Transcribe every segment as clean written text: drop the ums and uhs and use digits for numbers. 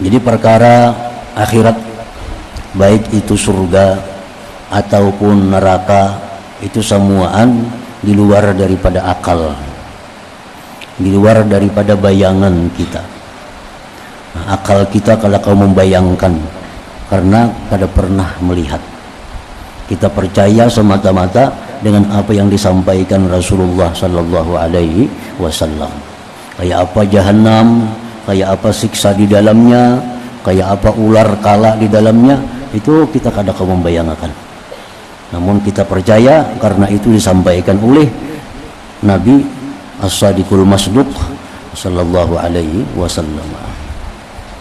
Jadi perkara akhirat, baik itu surga ataupun neraka, itu semuaan di luar daripada akal, di luar daripada bayangan kita. Nah, akal kita kalau kau membayangkan, karena kada pernah melihat. Kita percaya semata-mata dengan apa yang disampaikan Rasulullah sallallahu alaihi wasallam. Kayak apa jahanam, kayak apa siksa di dalamnya, kayak apa ular kala di dalamnya, itu kita kada kau membayangkan. Namun kita percaya karena itu disampaikan oleh Nabi As-Sadiqul Masduq sallallahu alaihi wasallam.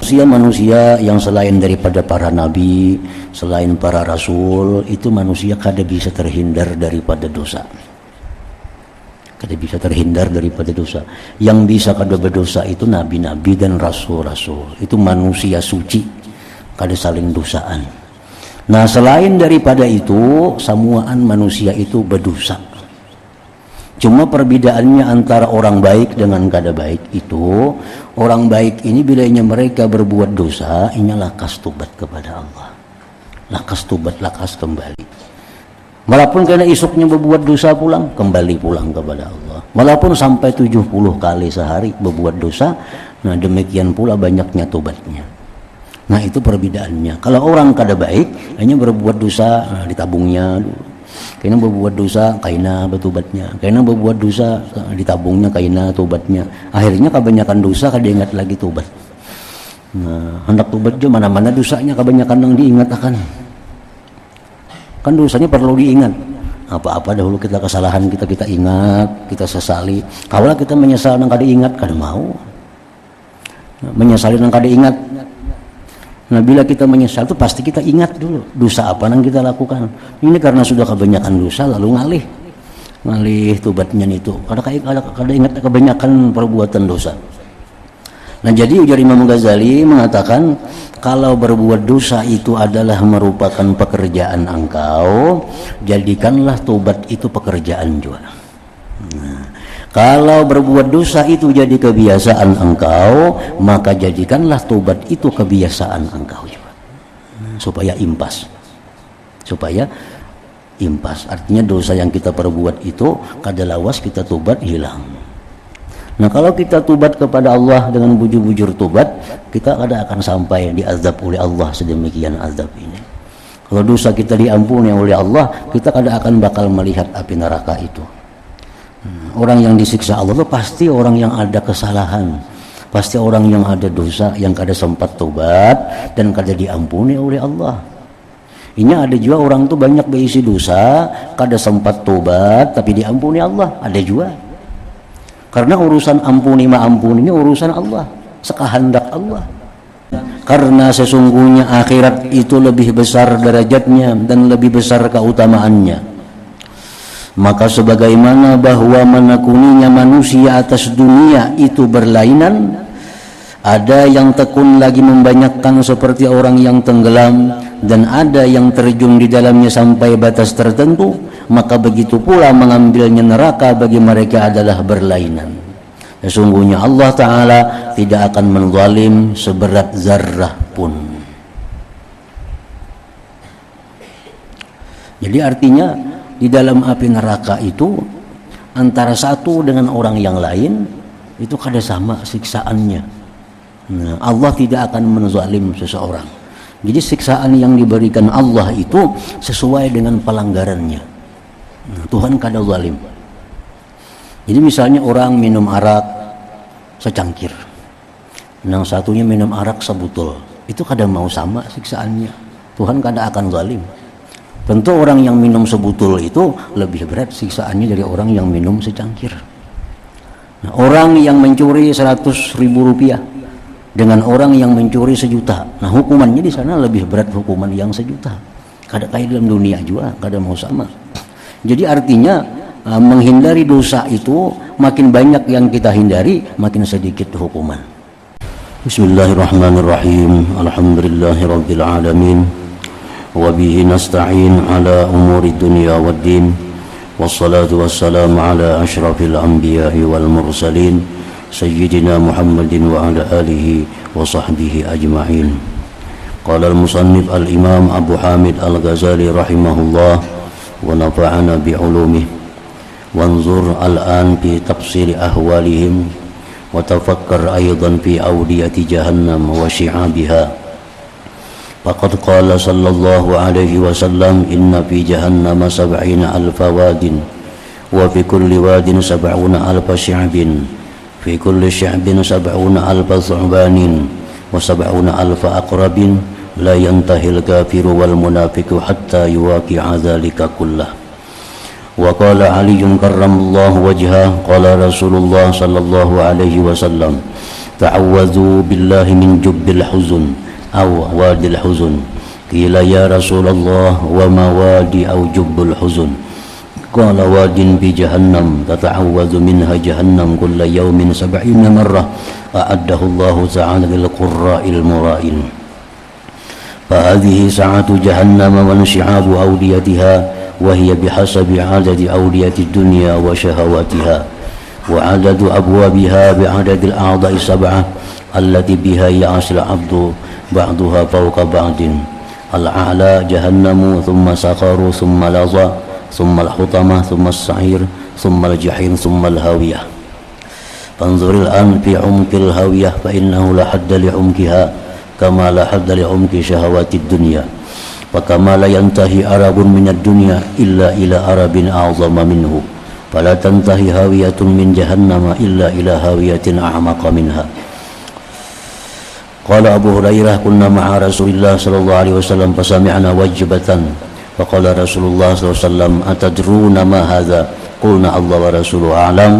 Manusia yang selain daripada para nabi, selain para rasul, itu manusia kada bisa terhindar daripada dosa. Kada bisa terhindar daripada dosa. Yang bisa kada berdosa itu nabi-nabi dan rasul-rasul. Itu manusia suci, kada saling dosaan. Nah, selain daripada itu, semuaan manusia itu berdosa. Cuma perbedaannya antara orang baik dengan kada baik itu, orang baik ini bilanya mereka berbuat dosa, ini lakas tobat kepada Allah. Lakas tobat, lakas kembali. Walaupun karena isuknya berbuat dosa pulang, kembali pulang kepada Allah. Walaupun sampai 70 kali sehari berbuat dosa, nah demikian pula banyaknya tobatnya. Nah itu perbedaannya. Kalau orang kada baik, hanya berbuat dosa, nah, ditabungnya dulu. Kena berbuat dosa, kaina bertobatnya. Kena berbuat dosa, ditabungnya kaina tobatnya. Akhirnya kebanyakan dosa kada ingat lagi tobat. Nah, hendak tobat je mana-mana dosanya kebanyakan yang diingat akan. Kan dosanya perlu diingat. Apa-apa dahulu kita kesalahan kita ingat, kita sesali. Kalau kita menyesal nang kada ingat, kada mau. Menyesali nang kada ingat. Nah, bila kita menyesal itu pasti kita ingat dulu dosa apa yang kita lakukan. Ini karena sudah kebanyakan dosa lalu ngalih tobatnya itu. Kada ingat kebanyakan perbuatan dosa. Nah, jadi ujar Imam Ghazali mengatakan kalau berbuat dosa itu adalah merupakan pekerjaan engkau, jadikanlah tobat itu pekerjaan juga. Nah, kalau berbuat dosa itu jadi kebiasaan engkau, maka jadikanlah tobat itu kebiasaan engkau juga. Supaya impas. Artinya dosa yang kita perbuat itu kada lawas kita tobat hilang. Nah, kalau kita tobat kepada Allah dengan bujur-bujur tobat, kita kada akan sampai diazab oleh Allah sedemikian azab ini. Kalau dosa kita diampuni oleh Allah, kita kada akan bakal melihat api neraka itu. Orang yang disiksa Allah itu pasti orang yang ada kesalahan, pasti orang yang ada dosa, yang kada sempat tobat dan kada diampuni oleh Allah. Ini ada juga orang tuh banyak berisi dosa, kada sempat tobat tapi diampuni Allah, ada juga. Karena urusan ampuni ini urusan Allah, sekehendak Allah. Karena sesungguhnya akhirat itu lebih besar derajatnya dan lebih besar keutamaannya. Maka sebagaimana bahwa menekuninya manusia atas dunia itu berlainan, ada yang tekun lagi membanyakkan seperti orang yang tenggelam, dan ada yang terjun di dalamnya sampai batas tertentu, maka begitu pula mengambilnya neraka bagi mereka adalah berlainan. Sesungguhnya Allah Ta'ala tidak akan menzalim seberat zarrah pun. Jadi artinya di dalam api neraka itu antara satu dengan orang yang lain itu kada sama siksaannya. Nah, Allah tidak akan menzalim seseorang. Jadi siksaan yang diberikan Allah itu sesuai dengan pelanggarannya. Nah, Tuhan kada zalim. Jadi misalnya orang minum arak secangkir, yang satunya minum arak sebutul, itu kada mau sama siksaannya. Tuhan kada akan zalim. Tentu orang yang minum sebutul itu lebih berat siksaannya dari orang yang minum secangkir. Nah, orang yang mencuri 100.000 rupiah dengan orang yang mencuri 1 juta, nah hukumannya di sana lebih berat hukuman yang 1 juta. Kada kayak dalam dunia juga, kada mau sama. Jadi artinya menghindari dosa itu makin banyak yang kita hindari, makin sedikit hukuman. Bismillahirrahmanirrahim. Alhamdulillahirabbil alamin. وبه نستعين على أمور الدنيا والدين والصلاة والسلام على أشرف الأنبياء والمرسلين سيدنا محمد وعلى آله وصحبه أجمعين. قال المصنف الإمام أبو حامد الغزالي رحمه الله ونفعنا بعلومه. وانظر الآن في تفسير أهوالهم وتفكر أيضا في أودية جهنم وشعابها. فقد قال صلى الله عليه وسلم إن في جهنم 70,000 واد وفي كل واد 70,000 شعب في كل شعب 70,000 ثعبان و70,000 أقرب لا ينتهي الكافر والمنافق حتى يواقع ذلك كله. وقال علي كرم الله وجهه قال رسول الله صلى الله عليه وسلم تعوذوا بالله من جب الحزن أو وادي الحزن. قيل يا رسول الله وما وادي أو جب الحزن؟ قال واد في جهنم تتعوذ منها جهنم كل يوم 70 مرة أعده الله تعالى للقراء المرائين. فهذه ساعة جهنم وانشعاب أوديتها وهي بحسب عدد أودية الدنيا وشهواتها وعدد أبوابها بعدد الأعضاء 7 التي بها يعصي العبد بعضها فوق بعض. الأعلى جهنم ثم سقر ثم لظى ثم الحطمة ثم السعير ثم الجحيم ثم الهاوية. فانظر الآن في عمق الهاوية فإنه لا حد لعمقها كما لا حد لعمق شهوات الدنيا. فكما لا ينتهي أرب من الدنيا إلا إلى أرب أعظم منه فلا تنتهي هاوية من جهنم إلا إلى هاوية أعمق منها. قال أبو هريرة كنا مع رسول الله صلى الله عليه وسلم فسمعنا وجبة فقال رسول الله صلى الله عليه وسلم أتدرون ما هذا؟ قلنا الله ورسوله أعلم.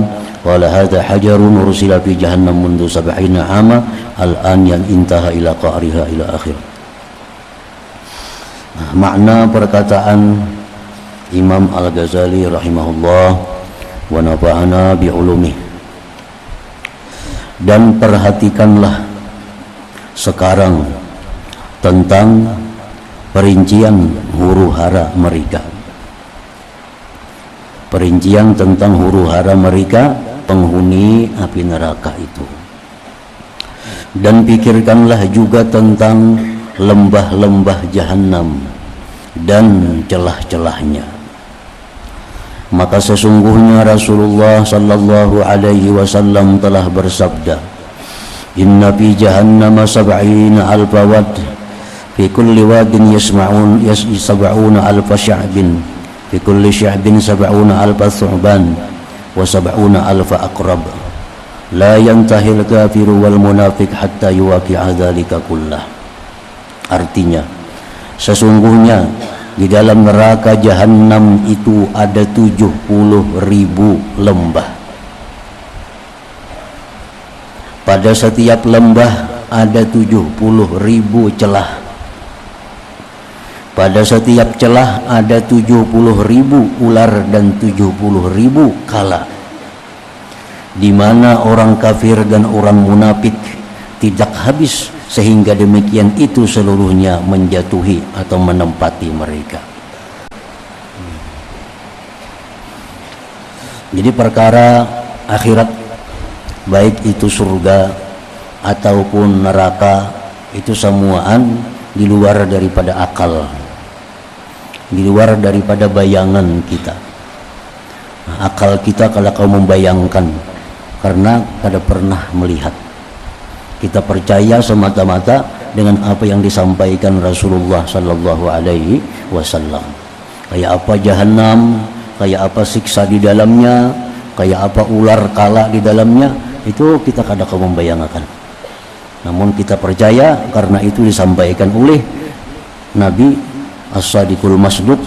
قال هذا حجر أرسل في جهنم منذ 70 عاما الآن انتهى إلى قعرها إلى آخر. Makna perkataan Imam Al-Ghazali rahimahullah wa nafa'ana bi'ulumih. Dan perhatikanlah sekarang tentang perincian huru-hara mereka. Perincian tentang huru-hara mereka penghuni api neraka itu. Dan pikirkanlah juga tentang lembah-lembah jahanam dan celah-celahnya. Maka sesungguhnya Rasulullah sallallahu alaihi wasallam telah bersabda, Inna fi jahannam 70,000 wad fi kulli wadin yasma'un 70,000 sya'bin fi kulli sya'bin 70,000 thu'ban wa 70,000 aqrab la yantahil kafiru wal munafiq hatta yuwaqi'a dzalika kullah. Artinya, sesungguhnya di dalam neraka jahanam itu ada 70.000 lembah. Pada setiap lembah ada 70.000 celah. Pada setiap celah ada 70.000 ular dan 70.000 kala. Di mana orang kafir dan orang munafik tidak habis, sehingga demikian itu seluruhnya menjatuhi atau menempati mereka. Jadi perkara akhirat, baik itu surga ataupun neraka, itu semuaan di luar daripada akal, di luar daripada bayangan kita. Nah, akal kita kalau kau membayangkan, karena kada pernah melihat. Kita percaya semata-mata dengan apa yang disampaikan Rasulullah sallallahu alaihi wasallam. Kayak apa jahanam, kayak apa siksa di dalamnya, kayak apa ular kala di dalamnya, itu kita kadang membayangkan. Namun kita percaya karena itu disampaikan oleh Nabi As-Sadiqul Masduq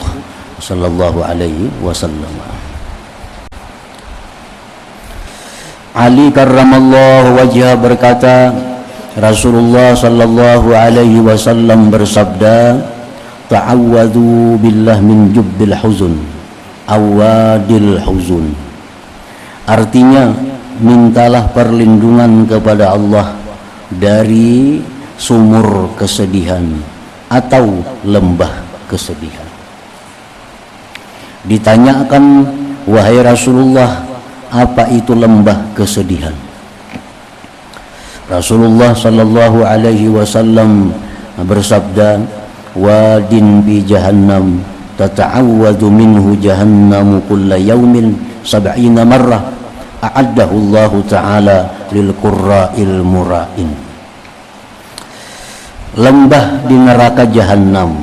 sallallahu alaihi wasallam. Ali karramallahu wajhah berkata, Rasulullah sallallahu alaihi wasallam bersabda, ta'awwadhu billah min jubbil huzun awadil huzun. Artinya, mintalah perlindungan kepada Allah dari sumur kesedihan atau lembah kesedihan. Ditanyakan, wahai Rasulullah, apa itu lembah kesedihan? Rasulullah sallallahu alaihi wasallam bersabda, wadin bi jahannam tata'awwadu minhu jahannamu kulla yaumin sab'ina marrah a'addahu Allah ta'ala lil qurra'il mura'in. Lembah di neraka jahanam,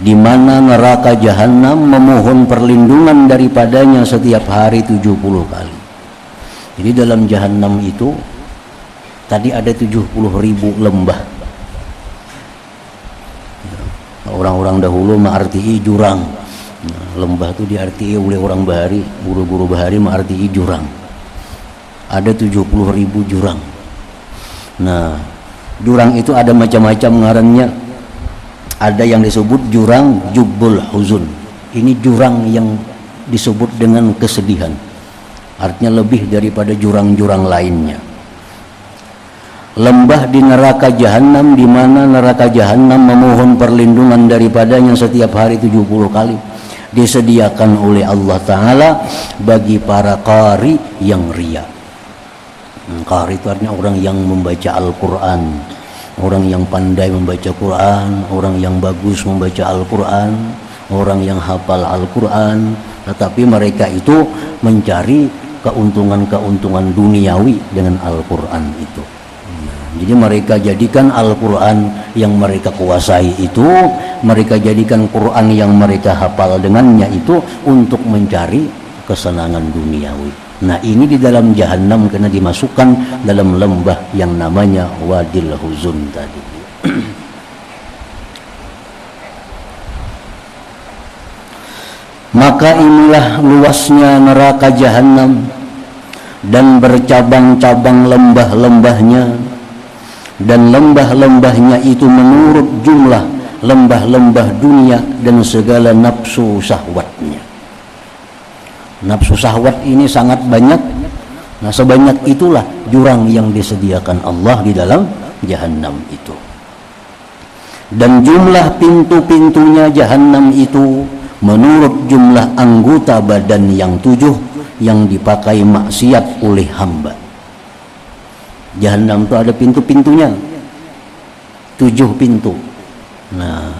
di mana neraka jahanam memohon perlindungan daripadanya setiap hari 70 kali. Jadi dalam jahanam itu tadi ada 70.000 lembah. Orang-orang dahulu mengartii jurang. Lembah itu diartii oleh orang Bahari, guru-guru Bahari mengartii jurang. Ada 70.000 jurang. Nah, jurang itu ada macam-macam ngarannya. Ada yang disebut jurang Jubbul Huzun. Ini jurang yang disebut dengan kesedihan. Artinya lebih daripada jurang-jurang lainnya. Lembah di neraka jahanam, di mana neraka jahanam memohon perlindungan daripadanya setiap hari 70 kali, disediakan oleh Allah Ta'ala bagi para qari yang riya. Qari itu artinya orang yang membaca Al-Quran, orang yang pandai membaca Quran, orang yang bagus membaca Al-Quran, orang yang hafal Al-Quran, tetapi mereka itu mencari keuntungan-keuntungan duniawi dengan Al-Quran itu. Jadi mereka jadikan Al-Quran yang mereka kuasai itu, mereka jadikan Quran yang mereka hafal dengannya itu untuk mencari kesenangan duniawi. Nah, ini di dalam jahanam kena dimasukkan dalam lembah yang namanya Wadil Huzun tadi. Maka inilah luasnya neraka jahanam dan bercabang-cabang lembah-lembahnya. Dan lembah-lembahnya itu menurut jumlah lembah-lembah dunia dan segala nafsu syahwatnya. Nafsu syahwat ini sangat banyak. Nah, sebanyak itulah jurang yang disediakan Allah di dalam jahanam itu. Dan jumlah pintu-pintunya jahanam itu menurut jumlah anggota badan yang 7 yang dipakai maksiat oleh hamba. Jahanam itu ada pintu-pintunya, 7 pintu. Nah,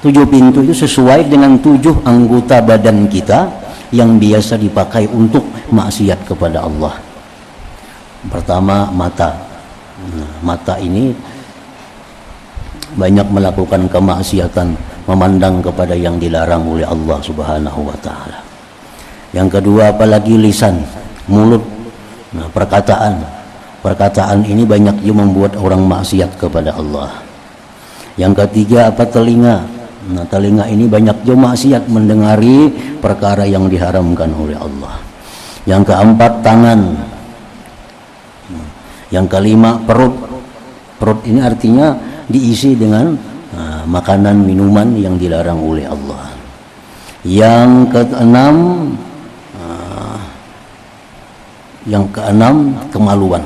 7 pintu itu sesuai dengan 7 anggota badan kita yang biasa dipakai untuk maksiat kepada Allah. Pertama, mata. Nah, mata ini banyak melakukan kemaksiatan, memandang kepada yang dilarang oleh Allah Subhanahu wa Ta'ala. Yang kedua, apalagi lisan, mulut. Nah, perkataan ini banyak juga membuat orang maksiat kepada Allah. Yang ketiga, apa? Telinga. Nah, telinga ini banyak juga maksiat, mendengari perkara yang diharamkan oleh Allah. Yang keempat, tangan. Yang kelima, perut. Perut ini artinya diisi dengan makanan, minuman yang dilarang oleh Allah. Yang keenam, kemaluan.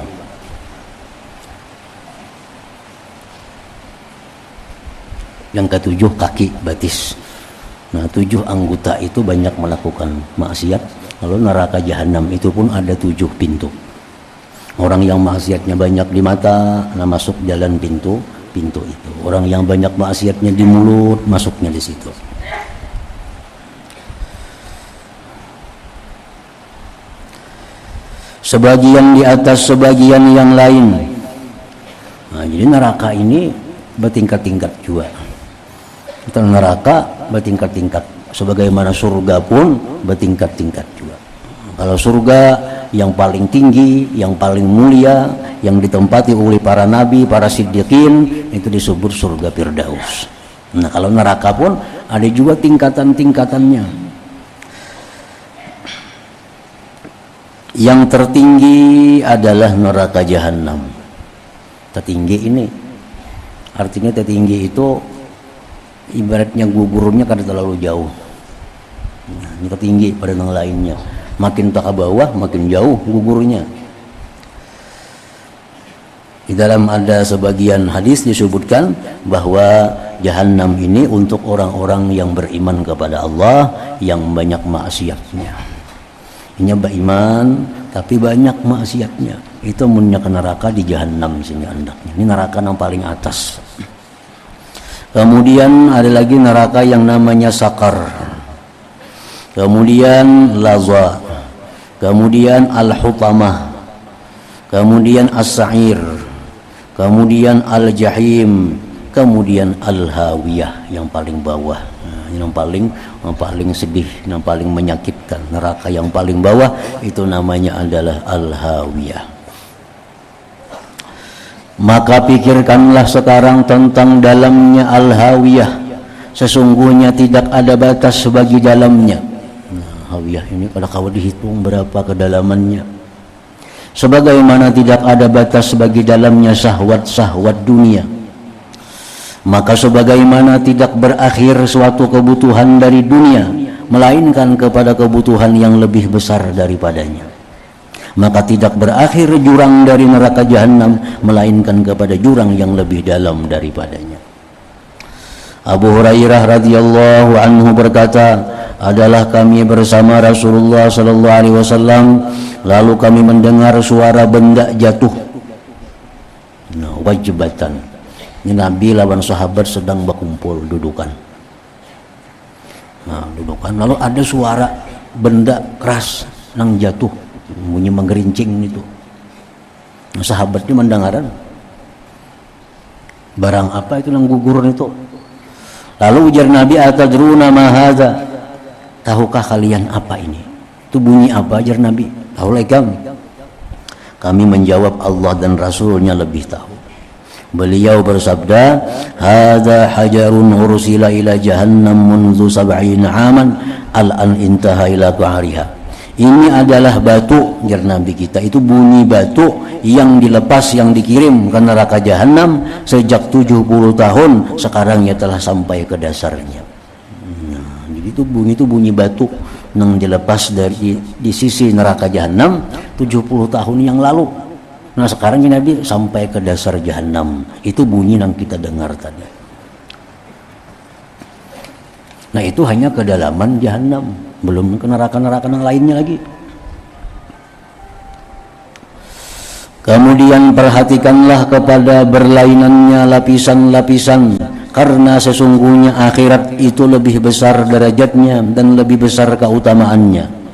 Yang ketujuh, kaki, batis. Nah, 7 anggota itu banyak melakukan maksiat. Lalu neraka jahanam itu pun ada 7 pintu. Orang yang maksiatnya banyak di mata, nah masuk jalan pintu itu. Orang yang banyak maksiatnya di mulut, masuknya di situ. Sebagian di atas, sebagian yang lain. Nah, jadi neraka ini bertingkat-tingkat juga. Itu neraka bertingkat-tingkat, sebagaimana surga pun bertingkat-tingkat juga. Kalau surga yang paling tinggi, yang paling mulia, yang ditempati oleh para nabi, para siddiqin, itu disebut surga Firdaus. Nah, kalau neraka pun ada juga tingkatan-tingkatannya. Yang tertinggi adalah neraka jahanam. Tertinggi ini artinya tertinggi itu ibaratnya gugurnya karena terlalu jauh. Nah, ini tertinggi pada yang lainnya. Makin tak ke bawah, makin jauh gugurnya. Di dalam ada sebagian hadis disebutkan bahwa jahanam ini untuk orang-orang yang beriman kepada Allah, yang banyak maksiatnya. Ini beriman tapi banyak maksiatnya. itu munnya ke neraka di jahanam sini andaknya. Ini neraka yang paling atas. Kemudian ada lagi neraka yang namanya sakar. Kemudian laza. Kemudian al-hutamah. Kemudian as-sa'ir. Kemudian al-jahim. Kemudian al-hawiyah yang paling bawah. Yang paling sedih, yang paling menyakitkan. Neraka yang paling bawah itu namanya adalah al-hawiyah. Maka pikirkanlah sekarang tentang dalamnya al-hawiyah. Sesungguhnya tidak ada batas bagi dalamnya. Hawiyah ini kalau dihitung berapa kedalamannya. Sebagaimana tidak ada batas bagi dalamnya syahwat-syahwat dunia. Maka sebagaimana tidak berakhir suatu kebutuhan dari dunia, melainkan kepada kebutuhan yang lebih besar daripadanya. Maka tidak berakhir jurang dari neraka jahanam, melainkan kepada jurang yang lebih dalam daripadanya. Abu Hurairah radhiyallahu anhu berkata, adalah kami bersama Rasulullah sallallahu alaihi wasallam, lalu kami mendengar suara benda jatuh. Wajibatan. Ini Nabi lawan sahabat sedang berkumpul dudukan. Dudukan. Lalu ada suara benda keras nang jatuh, bunyi menggerincing itu. Sahabatnya mendengaran. Barang apa itu nang gugur itu? Lalu ujar Nabi, atadruna ma hadza? Tahukah kalian apa ini? Itu bunyi apa, ajar Nabi? Tahu lagi kami menjawab, Allah dan Rasulnya lebih tahu. Beliau bersabda, hadza hajarun ursila ila jahannam mundu 70 aman al-an intaha ila qa'riha. Ini adalah batu, jar Nabi kita, itu bunyi batu yang dilepas, yang dikirim ke neraka jahanam sejak 70 tahun, sekarang ya telah sampai ke dasarnya. Jadi itu bunyi batu yang dilepas dari di sisi neraka jahanam 70 tahun yang lalu. Nah sekarang ini Nabi sampai ke dasar jahanam. Itu bunyi yang kita dengar tadi. Nah itu hanya kedalaman jahanam, belum ke neraka-neraka yang lainnya lagi. Kemudian perhatikanlah kepada berlainannya lapisan-lapisan, karena sesungguhnya akhirat itu lebih besar derajatnya dan lebih besar keutamaannya.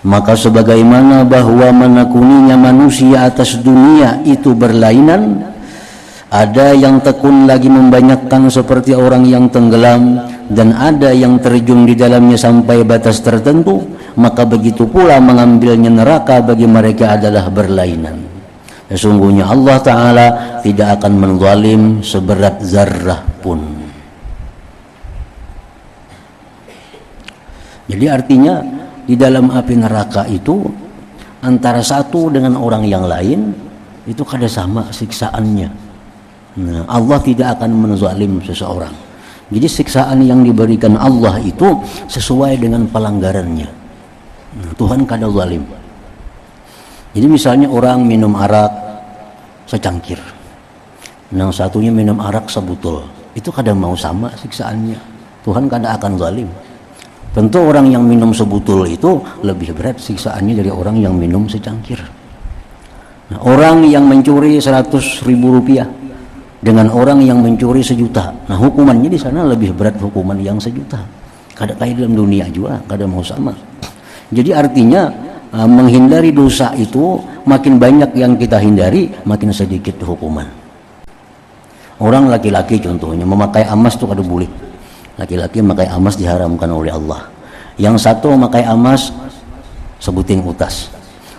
Maka sebagaimana bahwa menekuninya manusia atas dunia itu berlainan, ada yang tekun lagi membanyakkan seperti orang yang tenggelam, dan ada yang terjun di dalamnya sampai batas tertentu, maka begitu pula mengambilnya neraka bagi mereka adalah berlainan. Sesungguhnya Allah Ta'ala tidak akan menzalim seberat zarrah pun. Jadi artinya di dalam api neraka itu antara satu dengan orang yang lain itu kada sama siksaannya. Nah, Allah tidak akan menzalim seseorang. Jadi siksaan yang diberikan Allah itu sesuai dengan pelanggarannya. Nah, Tuhan kada zalim. Jadi misalnya orang minum arak secangkir, yang satunya minum arak sebutul, itu kada mau sama siksaannya. Tuhan kada akan zalim. Tentu orang yang minum sebutul itu lebih berat siksaannya dari orang yang minum secangkir. Nah, orang yang mencuri 100.000 rupiah dengan orang yang mencuri 1 juta, nah hukumannya di sana lebih berat hukuman yang 1 juta. Kada kayak dalam dunia juga, kada mau sama. Jadi artinya menghindari dosa itu makin banyak yang kita hindari, makin sedikit hukuman. Orang laki-laki contohnya memakai emas itu kada boleh. Laki-laki memakai emas diharamkan oleh Allah. Yang satu memakai emas sebuting utas.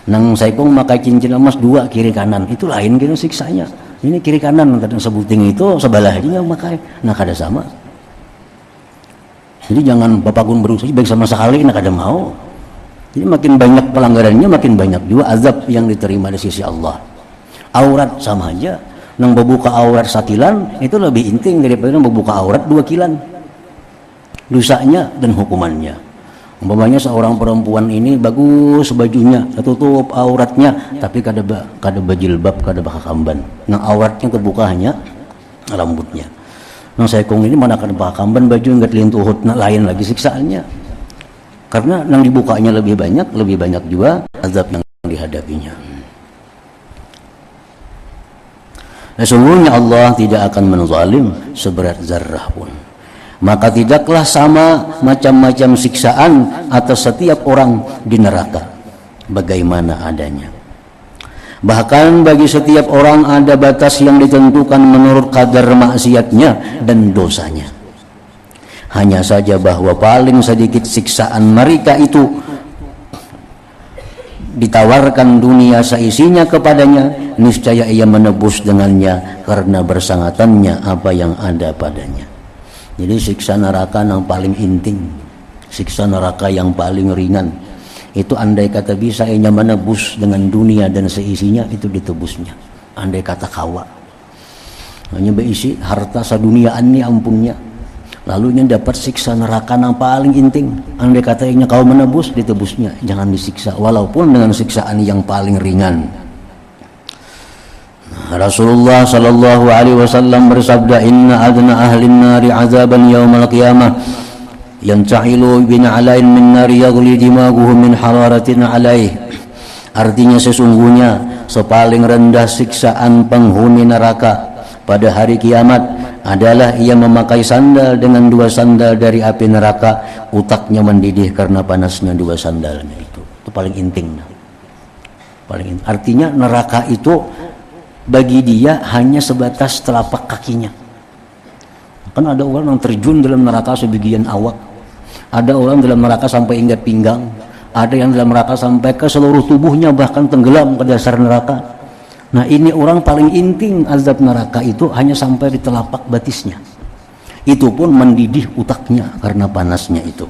Nang saikong memakai cincin emas 2 kiri kanan, itu lain gitu siksanya. Ini kiri kanan kadang sebuting itu sebelah dia memakai, nah kada sama. Jadi jangan bapakun berusaha baik sama sekali, nah kada mau. Jadi makin banyak pelanggarannya, makin banyak juga azab yang diterima di sisi Allah. Aurat sama aja. Nang membuka aurat satilan itu lebih inting daripada nang membuka aurat 2 kilan. Dosanya dan hukumannya. Umpamanya seorang perempuan ini bagus bajunya, tertutup auratnya, tapi kada bajilbab, kada bakakamban. Nang auratnya terbuka hanya rambutnya. Nang saikong ini mana kada bakakamban baju enggak lintuhut, nah lain lagi siksaannya. Karena nang dibukanya lebih banyak juga azab yang dihadapinya. Sesungguhnya Allah tidak akan menzalim seberat zarrah pun. Maka tidaklah sama macam-macam siksaan atas setiap orang di neraka bagaimana adanya. Bahkan bagi setiap orang ada batas yang ditentukan menurut kadar maksiatnya dan dosanya. Hanya saja bahwa paling sedikit siksaan mereka itu ditawarkan dunia seisinya kepadanya, niscaya ia menebus dengannya karena bersangatannya apa yang ada padanya. Jadi siksa neraka yang paling inting, siksa neraka yang paling ringan, itu andai kata bisa ia menebus dengan dunia dan seisinya, itu ditebusnya. Andai kata kawa hanya berisi harta saduniaan ni ampunnya, lalu nya dapat siksa neraka yang paling inting, andai katanya kau menebus, ditebusnya, jangan disiksa walaupun dengan siksaan yang paling ringan. Rasulullah sallallahu alaihi wasallam bersabda, inna adna ahlin nari azaban yaumal qiyamah yantahilu bin alain min nari yaghli dimaguhum min hararatin alaih. Artinya sesungguhnya sepaling rendah siksaan penghuni neraka pada hari kiamat adalah ia memakai sandal dengan dua sandal dari api neraka, utaknya mendidih karena panasnya dua sandalnya itu paling inting. Artinya neraka itu bagi dia hanya sebatas telapak kakinya. Kan ada orang yang terjun dalam neraka sebagian awak, ada orang dalam neraka sampai hingga pinggang, ada yang dalam neraka sampai ke seluruh tubuhnya bahkan tenggelam ke dasar neraka. Nah ini orang paling inting azab neraka itu hanya sampai di telapak batisnya, itu pun mendidih utaknya karena panasnya itu.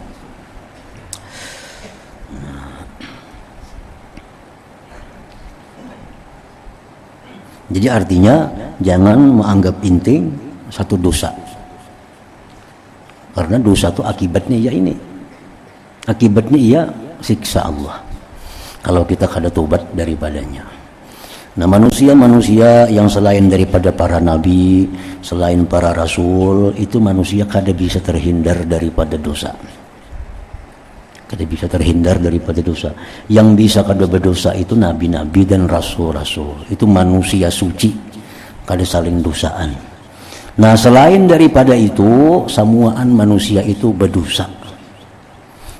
Jadi artinya jangan menganggap inting satu dosa, karena dosa itu akibatnya ya ini, akibatnya ia siksa Allah kalau kita kada tobat daripadanya. Nah manusia yang selain daripada para nabi, selain para rasul, itu manusia kada bisa terhindar daripada dosa, kada bisa terhindar daripada dosa. Yang bisa kada berdosa itu nabi-nabi dan rasul-rasul, itu manusia suci, kada saling dosaan. Nah selain daripada itu, semuaan manusia itu berdosa.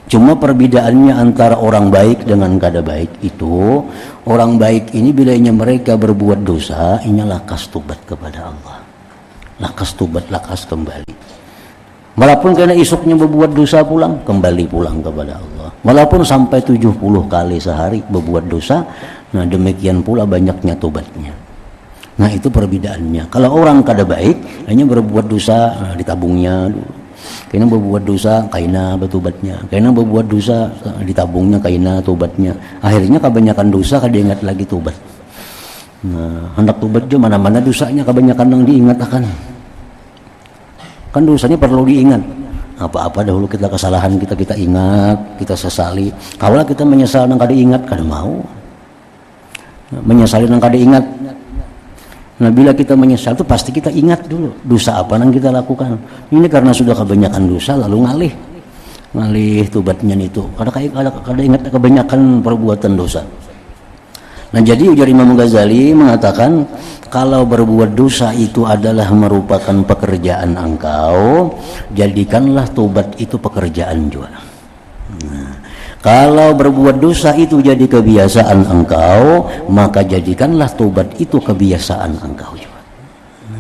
Cuma perbedaannya antara orang baik dengan kada baik itu, orang baik ini bilanya mereka berbuat dosa, ini lakas tobat kepada Allah, lakas tobat, lakas kembali. Walaupun karena isuknya berbuat dosa pulang, kembali pulang kepada Allah. Walaupun sampai 70 kali sehari berbuat dosa, nah demikian pula banyaknya tobatnya. Nah itu perbedaannya. Kalau orang kada baik, hanya berbuat dosa, nah, ditabungnya dulu. Kena berbuat dosa, kaina bertobatnya. Kena berbuat dosa, ditabungnya, kaina tobatnya. Akhirnya kebanyakan dosa kada ingat lagi tobat. Nah hendak tobat juga mana-mana dosanya kebanyakan yang diingat akan. Kan dosanya perlu diingat. Apa-apa dahulu kita kesalahan kita ingat, kita sesali. Kalau kita menyesal nang kada ingat, kada mau. Menyesali nang kada ingat. Nah bila kita menyesal itu pasti kita ingat dulu dosa apa yang kita lakukan. Ini karena sudah kebanyakan dosa lalu ngalih tobatnya itu. Kada ingat kebanyakan perbuatan dosa. Nah jadi ujar Imam Ghazali mengatakan, kalau berbuat dosa itu adalah merupakan pekerjaan engkau, jadikanlah tobat itu pekerjaan juga. Nah, kalau berbuat dosa itu jadi kebiasaan engkau, maka jadikanlah tobat itu kebiasaan engkau juga.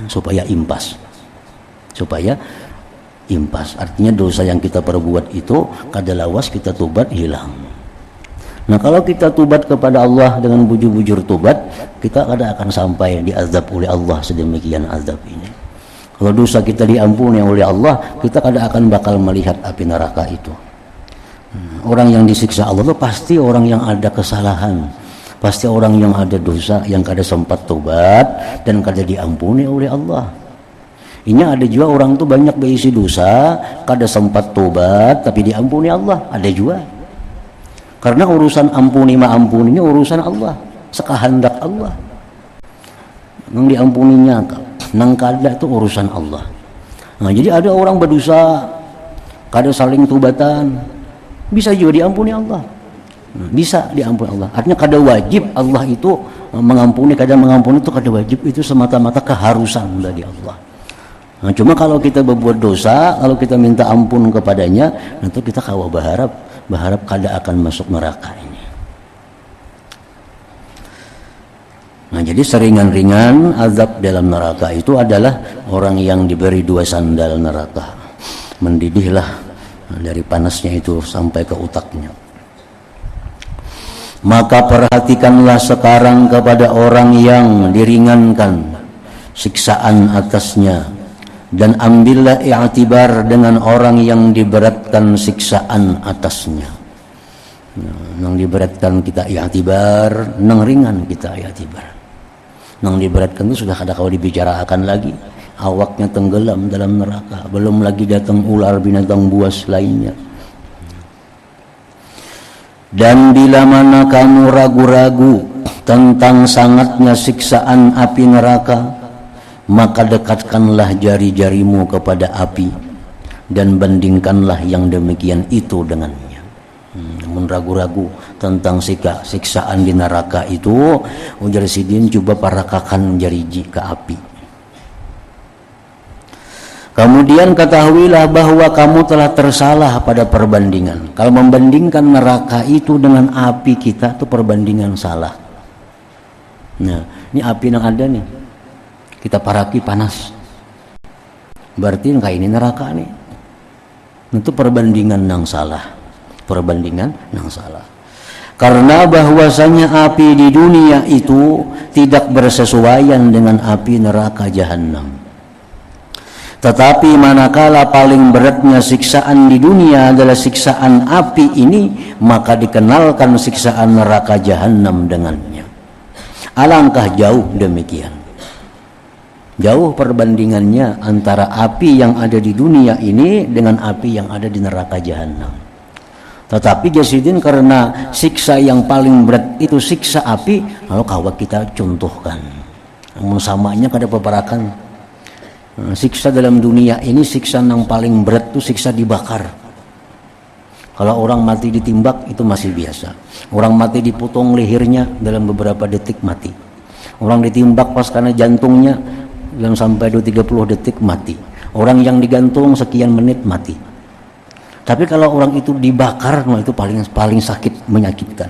Supaya impas. Artinya dosa yang kita perbuat itu kadalawas kita tobat hilang. Nah kalau kita tobat kepada Allah dengan bujur-bujur tobat, kita kada akan sampai diazab oleh Allah sedemikian azab ini. Kalau dosa kita diampuni oleh Allah, kita kada akan bakal melihat api neraka itu. Orang yang disiksa Allah itu pasti orang yang ada kesalahan, pasti orang yang ada dosa, yang kada sempat tobat dan kada diampuni oleh Allah. Ini ada juga orang tuh banyak berisi dosa, kada sempat tobat tapi diampuni Allah, ada juga. Karena urusan ampuni maampuninya urusan Allah, sekahendak Allah. Nang diampuninya, nang kada itu urusan Allah. Nah, jadi ada orang berdosa, kada saling tobatan, bisa juga diampuni Allah. Bisa diampuni Allah. Artinya kada wajib Allah itu mengampuni, kada mengampuni itu kada wajib, itu semata-mata keharusan dari Allah. Nah, cuma kalau kita berbuat dosa, kalau kita minta ampun kepadanya, nanti kita kawa berharap kada akan masuk neraka ini. Nah, jadi seringan-ringan azab dalam neraka itu adalah orang yang diberi 2 sandal neraka, mendidihlah dari panasnya itu sampai ke otaknya. Maka perhatikanlah sekarang kepada orang yang diringankan siksaan atasnya, dan ambillah i'tibar dengan orang yang diberatkan siksaan atasnya. Nang diberatkan kita i'tibar, nang ringan kita i'tibar. Nang diberatkan itu sudah kada kau dibicarakan lagi, awaknya tenggelam dalam neraka, belum lagi datang ular binatang buas lainnya. Dan bila mana kamu ragu-ragu tentang sangatnya siksaan api neraka, maka dekatkanlah jari-jarimu kepada api dan bandingkanlah yang demikian itu dengannya. Namun ragu-ragu tentang siksaan di neraka itu, ujar Sidin, coba parakakan jariji ke api. Kemudian ketahuilah bahwa kamu telah tersalah pada perbandingan. Kalau membandingkan neraka itu dengan api kita, itu perbandingan salah. Nah, ini api yang ada nih, kita paraki panas, berarti kayak ini neraka nih. Itu perbandingan yang salah. Perbandingan yang salah. Karena bahwasanya api di dunia itu tidak bersesuaian dengan api neraka jahanam. Tetapi manakala paling beratnya siksaan di dunia adalah siksaan api ini, maka dikenalkan siksaan neraka jahanam dengannya. Alangkah jauh demikian. Jauh perbandingannya antara api yang ada di dunia ini dengan api yang ada di neraka jahanam. Tetapi Jasidin, karena siksa yang paling berat itu siksa api, lalu kawat kita contohkan. Namun samanya kada peparakan. Siksa dalam dunia ini, siksa yang paling berat itu siksa dibakar. Kalau orang mati ditimbak itu masih biasa. Orang mati dipotong lehernya dalam beberapa detik mati. Orang ditimbak pas karena jantungnya dalam sampai 20-30 detik mati. Orang yang digantung sekian menit mati. Tapi kalau orang itu dibakar, nah itu paling sakit, menyakitkan.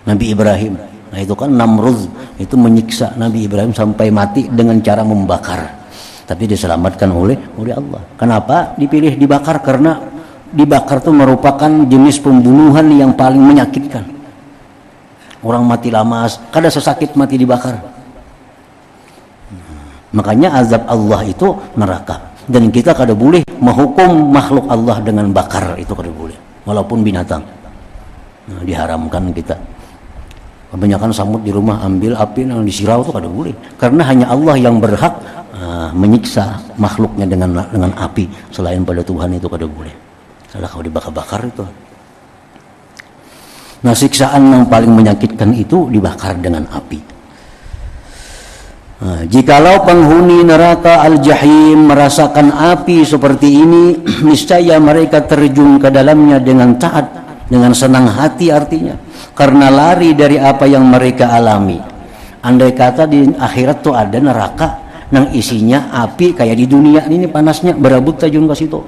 Nabi Ibrahim, nah itu kan Namrud itu menyiksa Nabi Ibrahim sampai mati dengan cara membakar. Tapi diselamatkan oleh Allah. Kenapa dipilih dibakar? Karena dibakar itu merupakan jenis pembunuhan yang paling menyakitkan. Orang mati lama, kada sesakit mati dibakar. Makanya azab Allah itu neraka. Dan kita kada boleh menghukum makhluk Allah dengan bakar, itu kada boleh. Walaupun binatang. Nah, diharamkan kita. Kebanyakan samut di rumah ambil api yang disirau itu kada boleh. Karena hanya Allah yang berhak menyiksa makhluknya dengan api. Selain pada Tuhan itu kada boleh. Salah kalau dibakar-bakar itu. Nah, siksaan yang paling menyakitkan itu dibakar dengan api. Nah, jikalau penghuni neraka Al-Jahim merasakan api seperti ini, niscaya mereka terjun ke dalamnya dengan taat, dengan senang hati artinya, karena lari dari apa yang mereka alami. Andai kata di akhirat tuh ada neraka nang isinya api kayak di dunia ini panasnya, berabut tajun ke situ.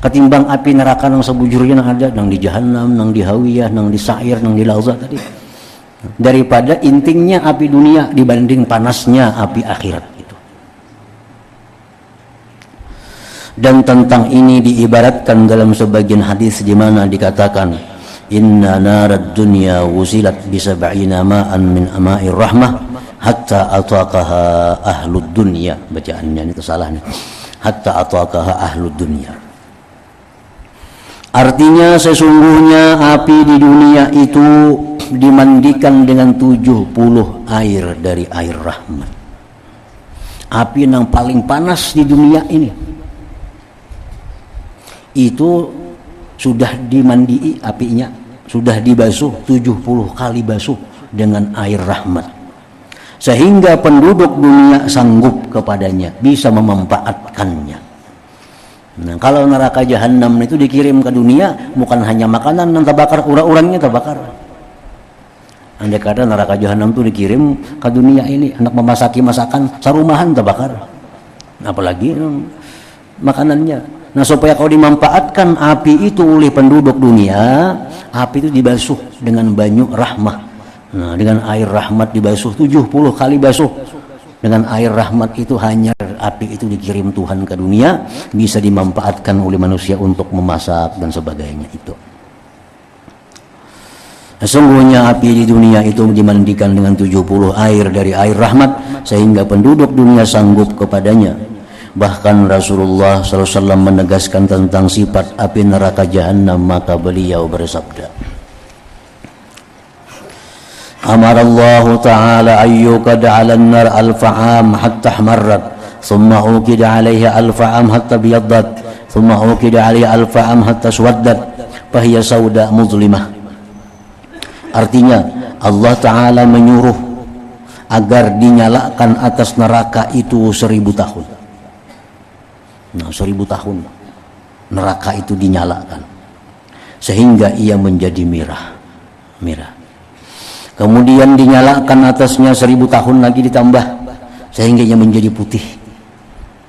Ketimbang api neraka nang sebujurnya nang ada, nang di Jahannam, nang di Hawiyah, nang di Sa'ir, nang di Lauza tadi. Daripada intingnya api dunia dibanding panasnya api akhirat itu. Dan tentang ini diibaratkan dalam sebagian hadis di mana dikatakan, inna narad dunya wusilat bi sab'ina ma'an min ama'ir rahmah hatta ataqaha ahlud dunya. Bacaannya itu salah nih. Hatta ataqaha ahlud dunya. Artinya sesungguhnya api di dunia itu dimandikan dengan 70 air dari air rahmat. Api yang paling panas di dunia ini itu sudah dimandii apinya, sudah dibasuh 70 kali basuh dengan air rahmat, sehingga penduduk dunia sanggup kepadanya, bisa memanfaatkannya. Nah, kalau neraka jahanam itu dikirim ke dunia, bukan hanya makanan yang terbakar, urang-urangnya terbakar. Andai kata neraka jahanam itu dikirim ke dunia ini, anak memasaki masakan, sarumahan terbakar. Apalagi makanannya. Nah, supaya kalau dimanfaatkan api itu oleh penduduk dunia, api itu dibasuh dengan banyu rahmah. Nah, dengan air rahmat dibasuh 70 kali basuh. Dengan air rahmat itu hanya api itu dikirim Tuhan ke dunia, bisa dimanfaatkan oleh manusia untuk memasak dan sebagainya itu. Sesungguhnya api di dunia itu dimandikan dengan 70 air dari air rahmat sehingga penduduk dunia sanggup kepadanya. Bahkan Rasulullah SAW menegaskan tentang sifat api neraka jahanam, maka beliau bersabda, Amar Allah Ta'ala ayyukad 'ala an-nar alfa'am hatta ihmarrat, thumma ukida 'alaiha alfa'am hatta biyaddat, thumma ukida 'alaiha alfa'am hatta swaddat, fahiya sauda muzlimah. Artinya Allah Ta'ala menyuruh agar dinyalakan atas neraka itu 1000 tahun. Nah, 1000 tahun neraka itu dinyalakan sehingga ia menjadi merah. Kemudian dinyalakan atasnya 1000 tahun lagi ditambah sehingga ia menjadi putih.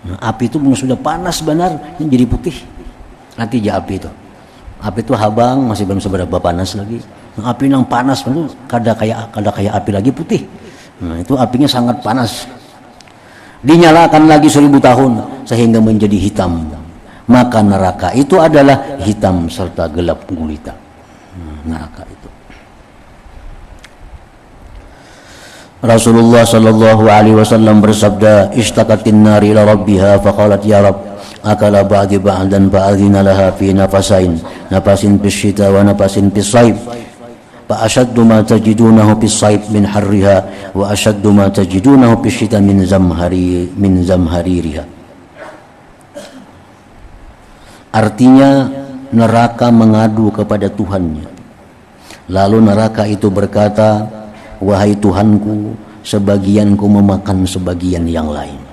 Nah, api itu sudah panas benar menjadi putih. Nanti ya api itu habang masih belum seberapa panas lagi. Nah, api yang panas itu kada kayak api lagi putih. Nah, itu apinya sangat panas. Dinyalakan lagi 1000 tahun sehingga menjadi hitam. Maka neraka itu adalah hitam serta gelap gulita. Neraka itu. Rasulullah sallallahu alaihi wasallam bersabda, "Ishtaqatin nar ila rabbiha faqalat ya Rabb, akala ba'di ba'dan fa'adhina laha fi nafasain, nafasin fis syita wa nafasin fis sayf. Fa ashaddu ma tajidunahu fis sayf min harriha wa ashaddu ma tajidunahu fis syita min zamhaririha." Artinya neraka mengadu kepada Tuhannya. Lalu neraka itu berkata, "Wahai Tuhanku, sebagianku memakan sebagian yang lain."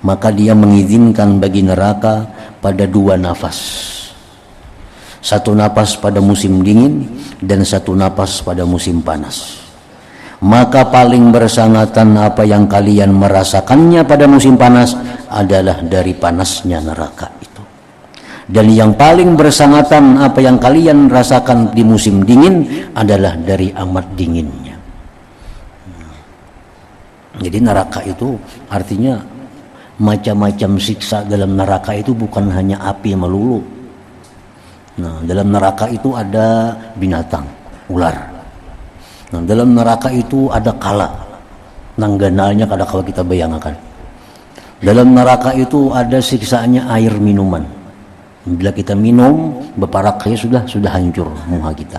Maka dia mengizinkan bagi neraka pada 2 nafas. 1 nafas pada musim dingin dan 1 nafas pada musim panas. Maka paling bersangatan apa yang kalian merasakannya pada musim panas adalah dari panasnya neraka itu. Dan yang paling bersangatan apa yang kalian rasakan di musim dingin adalah dari amat dinginnya. Jadi neraka itu artinya macam-macam siksa dalam neraka itu bukan hanya api melulu. Nah, dalam neraka itu ada binatang, ular. Nah, dalam neraka itu ada kala. Nangganalnya kada kalau kita bayangkan. Dalam neraka itu ada siksaannya air minuman. Bila kita minum, beparaknya sudah hancur muha kita.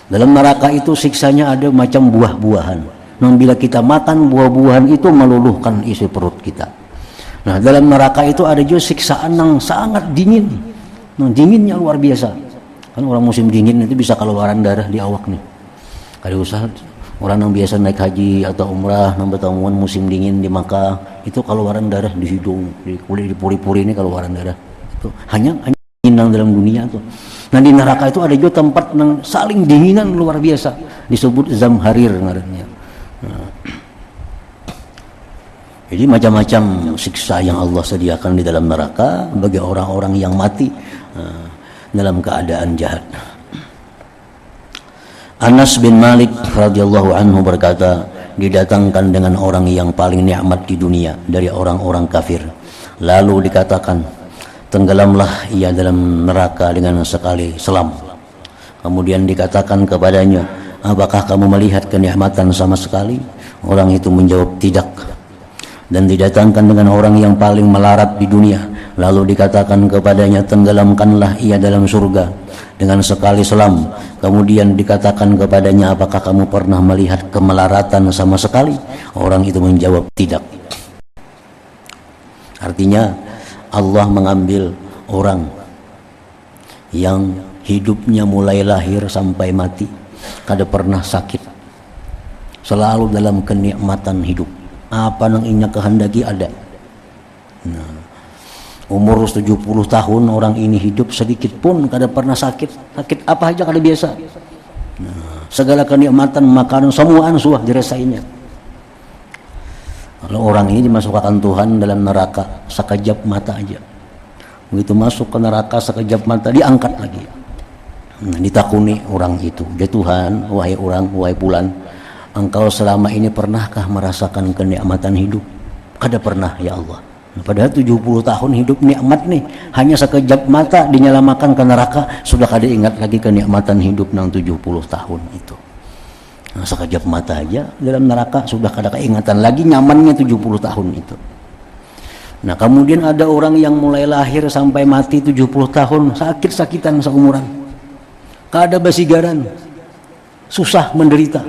Dalam neraka itu siksanya ada macam buah-buahan. Nah, bila kita makan buah-buahan itu meluluhkan isi perut kita. Nah, dalam neraka itu ada juga siksaan yang sangat dingin. Nah, dinginnya luar biasa. Kan orang musim dingin itu bisa keluaran darah di awak nih. Kada usah orang yang biasa naik haji atau umrah nambah tamuan musim dingin di Makkah itu keluaran darah di hidung, di kulit, di puri-puri ini keluaran darah. Itu hanya dinginang dalam dunia tuh. Nah, di neraka itu ada juga tempat yang saling dinginan luar biasa, disebut zamharir ngarannya. Nah, jadi macam-macam siksa yang Allah sediakan di dalam neraka bagi orang-orang yang mati dalam keadaan jahat. Anas bin Malik radhiyallahu anhu berkata, didatangkan dengan orang yang paling nikmat di dunia dari orang-orang kafir. Lalu dikatakan, tenggelamlah ia dalam neraka dengan sekali selam. Kemudian dikatakan kepadanya, apakah kamu melihat kenikmatan sama sekali? Orang itu menjawab, tidak. Dan didatangkan dengan orang yang paling melarat di dunia. Lalu dikatakan kepadanya, tenggelamkanlah ia dalam surga dengan sekali selam. Kemudian dikatakan kepadanya, apakah kamu pernah melihat kemelaratan sama sekali? Orang itu menjawab, tidak. Artinya Allah mengambil orang yang hidupnya mulai lahir sampai mati kada pernah sakit, selalu dalam kenikmatan hidup. Apa yang inya kehendaki ada. Nah, Umur 70 tahun orang ini hidup sedikit pun kada pernah sakit. Sakit apa aja kada biasa. Nah, segala kenikmatan makanan semuaan suah dirasainya. Kalau orang ini dimasukkan Tuhan dalam neraka sekejap mata aja. Begitu masuk ke neraka sekejap mata diangkat lagi. Nah, ditakuni orang itu, "Ya Tuhan, wahai orang, wahai fulan, engkau selama ini pernahkah merasakan kenikmatan hidup?" Kada pernah ya Allah. Nah, padahal 70 tahun hidup nikmat nih, hanya sekejap mata dinyelamakan ke neraka, sudah kada ingat lagi kenikmatan hidup nang 70 tahun itu. Nah, sekejap mata aja dalam neraka sudah kada keingatan lagi nyamannya 70 tahun itu. Nah, kemudian ada orang yang mulai lahir sampai mati 70 tahun sakit-sakitan seumuran. Kada basigaran. Susah menderita.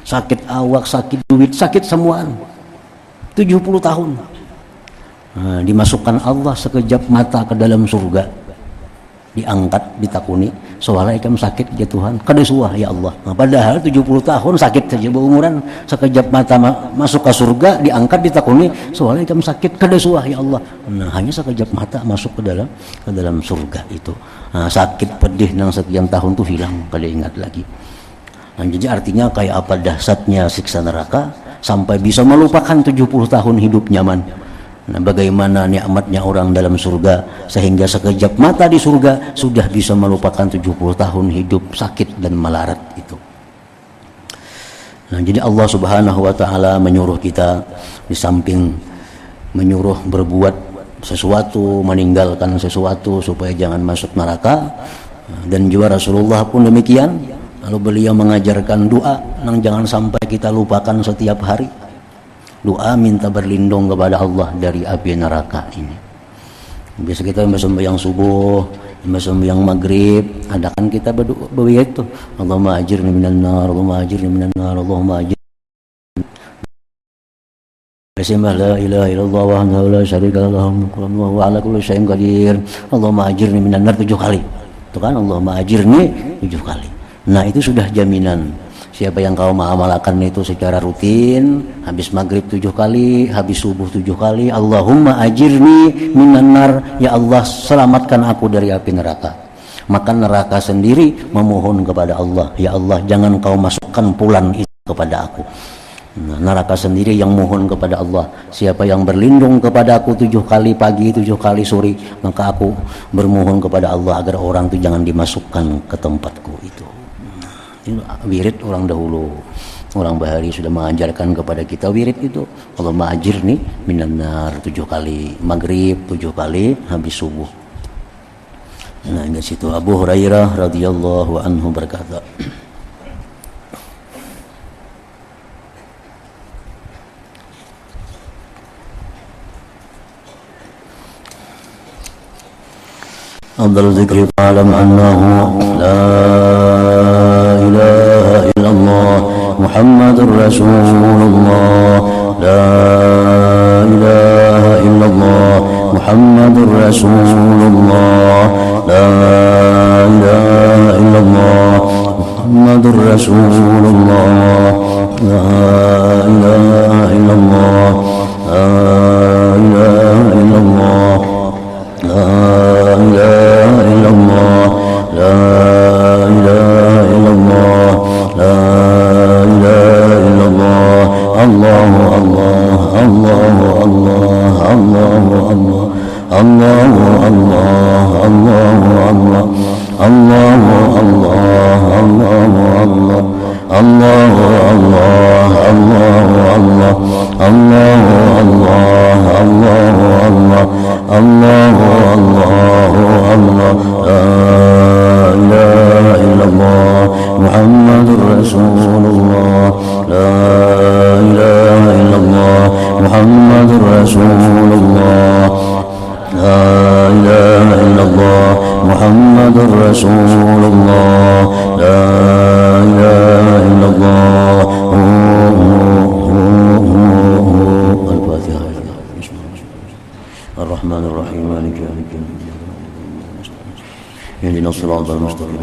Sakit awak, sakit duit, sakit semuaan. 70 tahun. Nah, dimasukkan Allah sekejap mata ke dalam surga, diangkat, ditakuni, "Soalnya ikam sakit ya Tuhan, kada suah ya Allah." Nah, padahal 70 tahun sakit saja berumuran, sekejap mata masuk ke surga, diangkat, ditakuni, "Soalnya ikam sakit, kada suah ya Allah." Nah, hanya sekejap mata masuk ke dalam surga itu. Nah, sakit pedih nang sekian tahun tuh hilang, kada ingat lagi. Nah, jadi artinya kayak apa dahsyatnya siksa neraka sampai bisa melupakan 70 tahun hidup nyaman. Nah, bagaimana nikmatnya orang dalam surga sehingga sekejap mata di surga sudah bisa melupakan 70 tahun hidup sakit dan melarat itu. Nah, jadi Allah Subhanahu wa taala menyuruh kita di samping menyuruh berbuat sesuatu, meninggalkan sesuatu supaya jangan masuk neraka, dan juga Rasulullah pun demikian. Lalu beliau mengajarkan doa yang jangan sampai kita lupakan setiap hari. Doa minta berlindung kepada Allah dari api neraka ini. Biasa kita sembahyang subuh, sembahyang maghrib, adakan kita berdoa itu, Allahumma ajirni minan nar, Allahumma ajirni minan nar, Allahumma ajirni. Bismillah la ilaha illallah wahdahu la syarika lahu wa huwa ala kulli syai'in qadir. Allahumma ajirni minan nar 7 kali. Itu kan Allahumma ajirni 7 kali. Nah, itu sudah jaminan. Siapa yang kau mengamalkan itu secara rutin, habis maghrib 7 kali, habis subuh 7 kali, Allahumma ajirni minan nar, ya Allah selamatkan aku dari api neraka. Maka neraka sendiri memohon kepada Allah, ya Allah jangan kau masukkan pulan itu kepada aku. Nah, neraka sendiri yang mohon kepada Allah, siapa yang berlindung kepada aku 7 kali pagi, 7 kali sore, maka aku bermohon kepada Allah agar orang itu jangan dimasukkan ke tempatku itu. Wirid orang dahulu, orang bahari sudah mengajarkan kepada kita wirid itu, Allahumma ajirni minan nar 7 kali, maghrib 7 kali, habis subuh. Nah, di situ Abu Hurairah radhiyallahu anhu berkata, afdal dzikri fa'lam annahu la ilaha illallah Muhammadur Rasulullah, la ilaha illallah Muhammadur Rasulullah, la ilaha illallah Muhammadur Rasulullah, la ilaha illallah, la ilaha illallah, la ilaha illallah, la ilaha illallah, la ilaha illallah, Allahu Allah, Allahu Allah, Allahu Allah, Allahu Allah, Allahu Allah, Allahu Allah, Allahu Allah, Allahu Allah, Allahu Allah, Allahu Allah, Allahu Allah, Allahu Allah, la ilaha illallah Muhammadur Rasulullah, la ilaha illallah Muhammadur Rasulullah, la ilaha illallah Muhammadur Rasulullah, la ilaha illallah. Al-Fatihah. Ar-Rahmanir Rahim, Maliki yaumiddin. Ihdinas siratal mustaqim.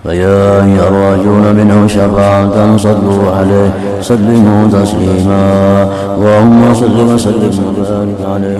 فيا يرجون منه شفاعة صلوا عليه سلموا تسليما اللهم صل وسلم وبارك عليه